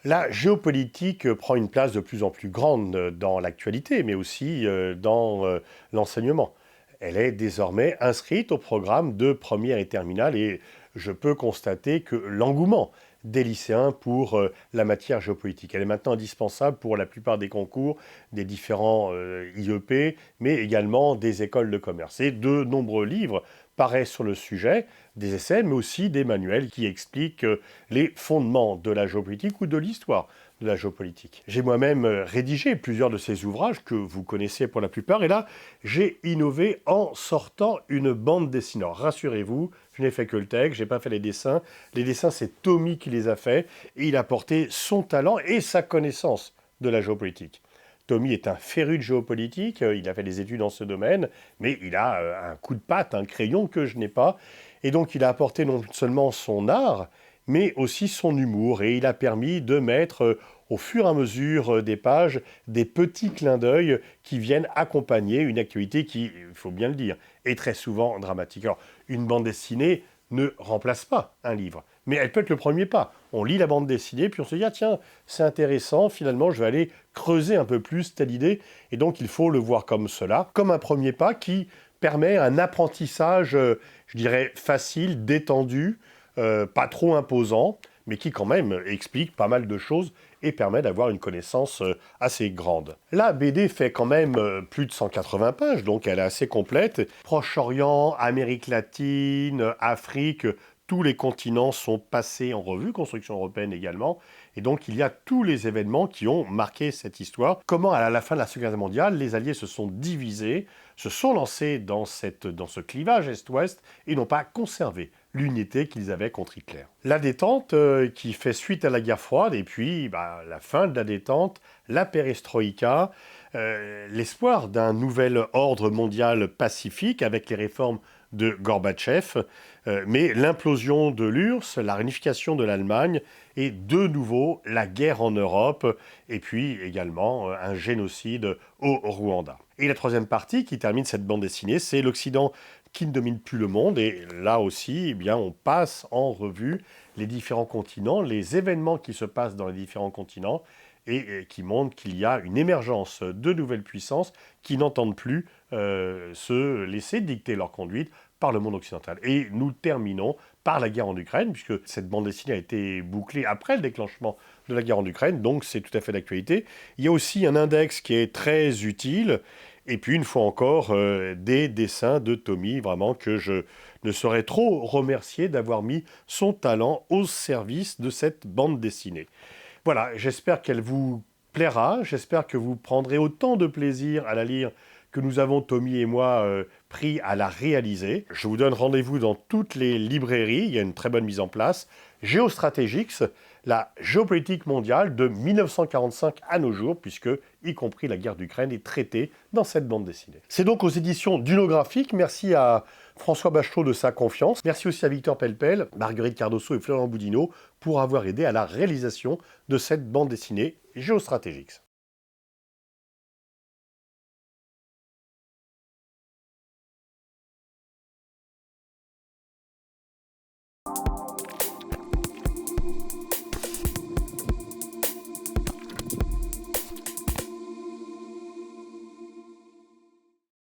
La géopolitique prend une place de plus en plus grande dans l'actualité, mais aussi dans l'enseignement. Elle est désormais inscrite au programme de première et terminale et je peux constater que l'engouement des lycéens pour la matière géopolitique. Elle est maintenant indispensable pour la plupart des concours des différents IEP, mais également des écoles de commerce. Et de nombreux livres paraissent sur le sujet, des essais, mais aussi des manuels qui expliquent les fondements de la géopolitique ou de l'histoire de la géopolitique. J'ai moi-même rédigé plusieurs de ces ouvrages que vous connaissez pour la plupart, et là, j'ai innové en sortant une bande dessinée. Alors, rassurez-vous, je n'ai fait que le texte, je n'ai pas fait les dessins. Les dessins, c'est Tommy qui les a faits, et il a porté son talent et sa connaissance de la géopolitique. Tommy est un féru de géopolitique, il a fait des études dans ce domaine, mais il a un coup de patte, un crayon que je n'ai pas. Et donc il a apporté non seulement son art, mais aussi son humour. Et il a permis de mettre au fur et à mesure des pages des petits clins d'œil qui viennent accompagner une actualité qui, il faut bien le dire, est très souvent dramatique. Alors, une bande dessinée ne remplace pas un livre, mais elle peut être le premier pas. On lit la bande dessinée, puis on se dit « Ah tiens, c'est intéressant, finalement je vais aller creuser un peu plus telle idée ». Et donc il faut le voir comme cela, comme un premier pas qui permet un apprentissage, je dirais, facile, détendu, pas trop imposant, mais qui quand même explique pas mal de choses et permet d'avoir une connaissance assez grande. La BD fait quand même plus de 180 pages, donc elle est assez complète. Proche-Orient, Amérique latine, Afrique, tous les continents sont passés en revue, construction européenne également, et donc il y a tous les événements qui ont marqué cette histoire. Comment à la fin de la Seconde Guerre mondiale, les Alliés se sont divisés, se sont lancés dans ce clivage Est-Ouest et n'ont pas conservé l'unité qu'ils avaient contre Hitler. La détente qui fait suite à la guerre froide, et puis la fin de la détente, la perestroïka, l'espoir d'un nouvel ordre mondial pacifique avec les réformes de Gorbatchev, mais l'implosion de l'URSS, la réunification de l'Allemagne et de nouveau la guerre en Europe et puis également un génocide au Rwanda. Et la troisième partie qui termine cette bande dessinée, c'est l'Occident qui ne domine plus le monde et là aussi, eh bien, on passe en revue les différents continents, les événements qui se passent dans les différents continents et qui montrent qu'il y a une émergence de nouvelles puissances qui n'entendent plus se laisser dicter leur conduite par le monde occidental. Et nous terminons par la guerre en Ukraine, puisque cette bande dessinée a été bouclée après le déclenchement de la guerre en Ukraine, donc c'est tout à fait d'actualité. Il y a aussi un index qui est très utile, et puis une fois encore, des dessins de Tommy, vraiment que je ne saurais trop remercier d'avoir mis son talent au service de cette bande dessinée. Voilà, j'espère qu'elle vous plaira, j'espère que vous prendrez autant de plaisir à la lire que nous avons, Tommy et moi, pris à la réaliser. Je vous donne rendez-vous dans toutes les librairies, il y a une très bonne mise en place. Géostratégiques, la géopolitique mondiale de 1945 à nos jours, puisque, y compris la guerre d'Ukraine, est traitée dans cette bande dessinée. C'est donc aux éditions d'Unographique. Merci à François Bachelot de sa confiance. Merci aussi à Victor Pelpel, Marguerite Cardosso et Florent Boudinot pour avoir aidé à la réalisation de cette bande dessinée Géostratégiques.